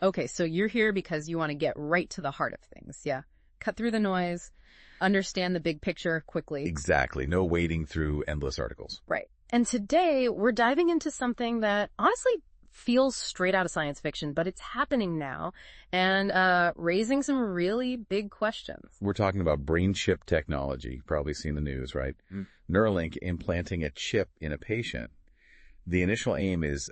Okay, so you're here because you want to get right to the heart of things, yeah? Cut through the noise, understand the big picture quickly. Exactly. No wading through endless articles. Right. And today, we're diving into something that honestly feels straight out of science fiction, but it's happening now and raising some really big questions. We're talking about brain chip technology. You've probably seen the news, right? Neuralink implanting a chip in a patient. The initial aim is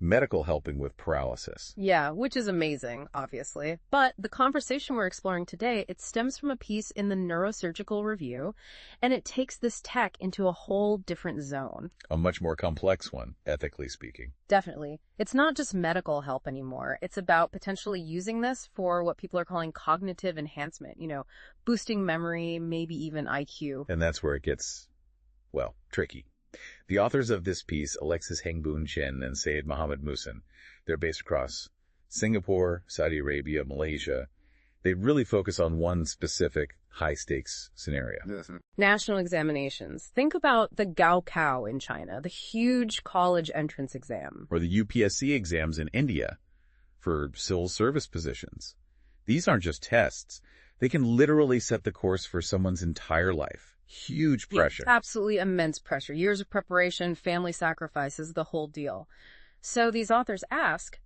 medical helping with paralysis. Yeah, which is amazing, obviously. But the conversation we're exploring today, it stems from a piece in the Neurosurgical Review, and it takes this tech into a whole different zone. A much more complex one, ethically speaking. Definitely. It's not just medical help anymore. It's about potentially using this for what people are calling cognitive enhancement, boosting memory, maybe even IQ. And that's where it gets, well, tricky. The authors of this piece, Alexis Hengboon Chin and Syed Mohammed Musin, they're based across Singapore, Saudi Arabia, Malaysia. They really focus on one specific high-stakes scenario. National examinations. Think about the Gaokao in China, the huge college entrance exam. Or the UPSC exams in India for civil service positions. These aren't just tests. They can literally set the course for someone's entire life. Huge pressure. Yeah, absolutely immense pressure. Years of preparation, family sacrifices, the whole deal. So these authors ask,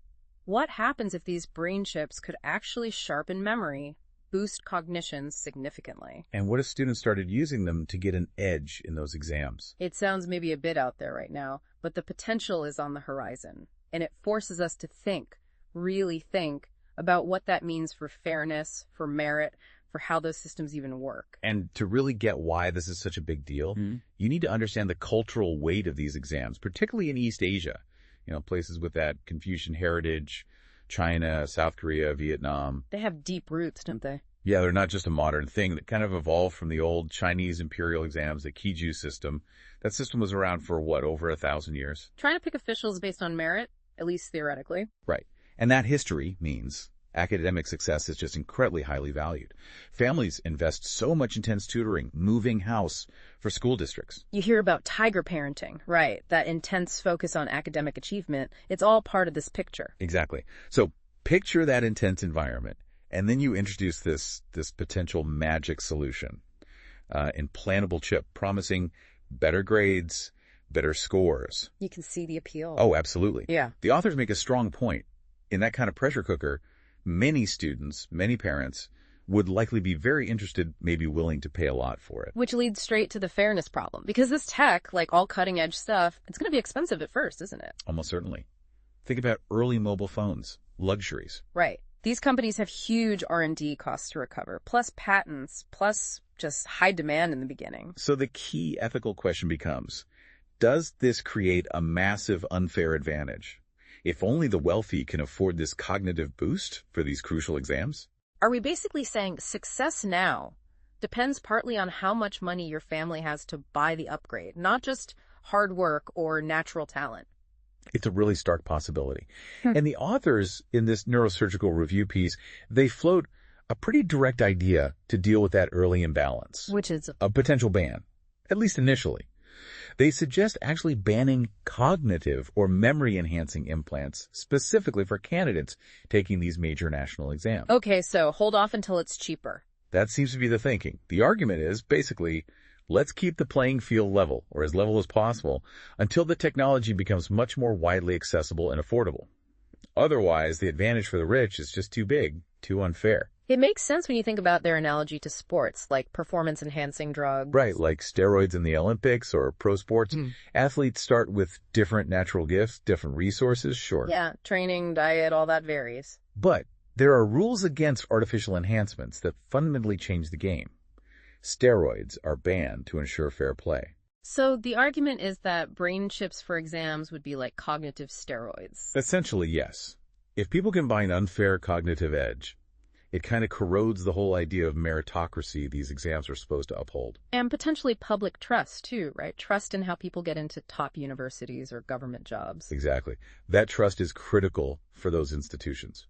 what happens if these brain chips could actually sharpen memory, boost cognition significantly? And what if students started using them to get an edge in those exams? It sounds maybe a bit out there right now, but the potential is on the horizon. And it forces us to think, really think, about what that means for fairness, for merit, for how those systems even work. And to really get why this is such a big deal, you need to understand the cultural weight of these exams, particularly in East Asia, places with that Confucian heritage, China, South Korea, Vietnam. They have deep roots, don't they? Yeah, they're not just a modern thing. That kind of evolved from the old Chinese imperial exams, the Kiju system. That system was around for, over 1,000 years? Trying to pick officials based on merit, at least theoretically. Right. And that history means academic success is just incredibly highly valued. Families invest so much intense tutoring, moving house for school districts. You hear about tiger parenting, right? That intense focus on academic achievement. It's all part of this picture. Exactly. So picture that intense environment, and then you introduce this potential magic solution, implantable chip promising better grades, better scores. You can see the appeal. Oh, absolutely. Yeah. The authors make a strong point. In that kind of pressure cooker, many students, many parents would likely be very interested, maybe willing to pay a lot for it. Which leads straight to the fairness problem. Because this tech, like all cutting-edge stuff, it's going to be expensive at first, isn't it? Almost certainly. Think about early mobile phones, luxuries. Right. These companies have huge R&D costs to recover, plus patents, plus just high demand in the beginning. So the key ethical question becomes, does this create a massive unfair advantage? If only the wealthy can afford this cognitive boost for these crucial exams? Are we basically saying success now depends partly on how much money your family has to buy the upgrade, not just hard work or natural talent? It's a really stark possibility. And the authors in this Neurosurgical Review piece, they float a pretty direct idea to deal with that early imbalance. Which is a potential ban, at least initially. They suggest actually banning cognitive or memory-enhancing implants specifically for candidates taking these major national exams. Okay, so hold off until it's cheaper. That seems to be the thinking. The argument is, basically, let's keep the playing field level, or as level as possible, until the technology becomes much more widely accessible and affordable. Otherwise, the advantage for the rich is just too big, too unfair. It makes sense when you think about their analogy to sports, like performance-enhancing drugs. Right, like steroids in the Olympics or pro sports. Athletes start with different natural gifts, different resources, sure. Yeah, training, diet, all that varies. But there are rules against artificial enhancements that fundamentally change the game. Steroids are banned to ensure fair play. So the argument is that brain chips for exams would be like cognitive steroids. Essentially, yes. If people combine unfair cognitive edge, it kind of corrodes the whole idea of meritocracy these exams are supposed to uphold. And potentially public trust, too, right? Trust in how people get into top universities or government jobs. Exactly. That trust is critical for those institutions.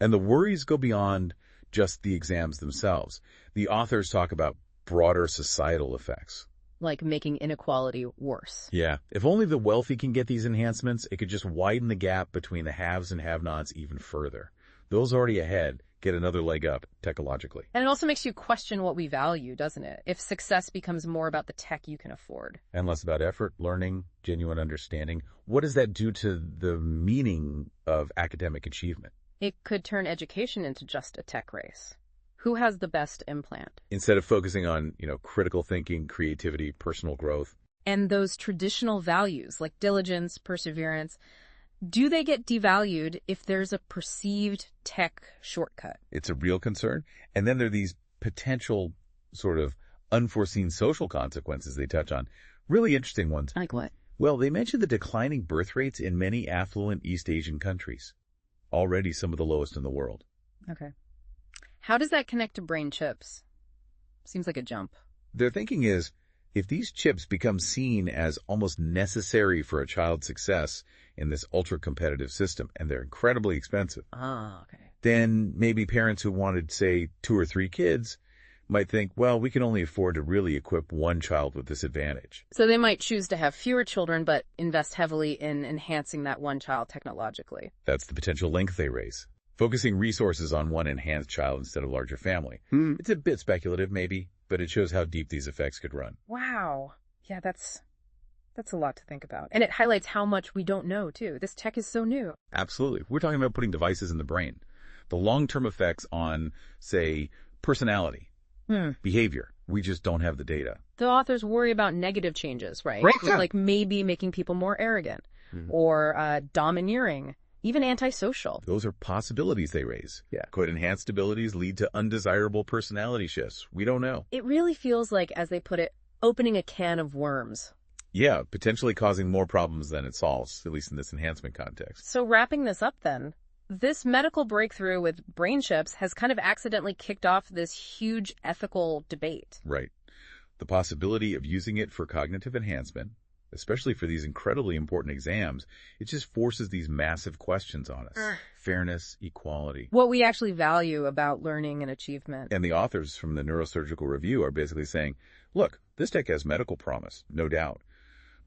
And the worries go beyond just the exams themselves. The authors talk about broader societal effects. like making inequality worse. Yeah, if only the wealthy can get these enhancements, it could just widen the gap between the haves and have-nots even further. Those already ahead get another leg up technologically. And it also makes you question what we value, doesn't it? If success becomes more about the tech you can afford. And less about effort, learning, genuine understanding. What does that do to the meaning of academic achievement? It could turn education into just a tech race. Who has the best implant? Instead of focusing on, critical thinking, creativity, personal growth. And those traditional values like diligence, perseverance, do they get devalued if there's a perceived tech shortcut? It's a real concern. And then there are these potential sort of unforeseen social consequences they touch on. Really interesting ones. Like what? Well, they mention the declining birth rates in many affluent East Asian countries. Already some of the lowest in the world. Okay. How does that connect to brain chips? Seems like a jump. Their thinking is, if these chips become seen as almost necessary for a child's success in this ultra-competitive system, and they're incredibly expensive, Okay. then maybe parents who wanted, say, 2 or 3 kids might think, well, we can only afford to really equip one child with this advantage. So they might choose to have fewer children, but invest heavily in enhancing that one child technologically. That's the potential link they raise. Focusing resources on one enhanced child instead of larger family. It's a bit speculative, maybe, but it shows how deep these effects could run. Wow. Yeah, that's a lot to think about. And it highlights how much we don't know, too. This tech is so new. Absolutely. We're talking about putting devices in the brain. The long-term effects on, say, personality, behavior. We just don't have the data. The authors worry about negative changes, right? Right, yeah. Like maybe making people more arrogant or domineering, even antisocial. Those are possibilities they raise. Yeah. Could enhanced abilities lead to undesirable personality shifts? We don't know. It really feels like, as they put it, opening a can of worms. Yeah, potentially causing more problems than it solves, at least in this enhancement context. So wrapping this up then, this medical breakthrough with brain chips has kind of accidentally kicked off this huge ethical debate. Right. The possibility of using it for cognitive enhancement, especially for these incredibly important exams, it just forces these massive questions on us. Fairness, equality. What we actually value about learning and achievement. And the authors from the Neurosurgical Review are basically saying, look, this tech has medical promise, no doubt.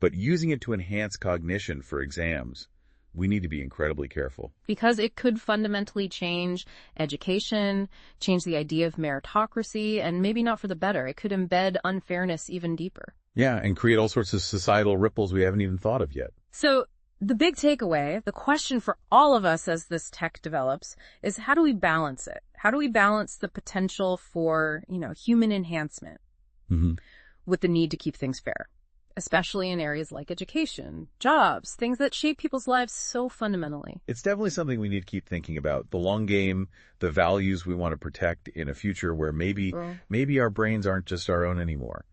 But using it to enhance cognition for exams, we need to be incredibly careful. Because it could fundamentally change education, change the idea of meritocracy, and maybe not for the better. It could embed unfairness even deeper. Yeah, and create all sorts of societal ripples we haven't even thought of yet. So the big takeaway, the question for all of us as this tech develops, is how do we balance it? How do we balance the potential for, human enhancement with the need to keep things fair? Especially in areas like education, jobs, things that shape people's lives so fundamentally. It's definitely something we need to keep thinking about. The long game, the values we want to protect in a future where maybe our brains aren't just our own anymore.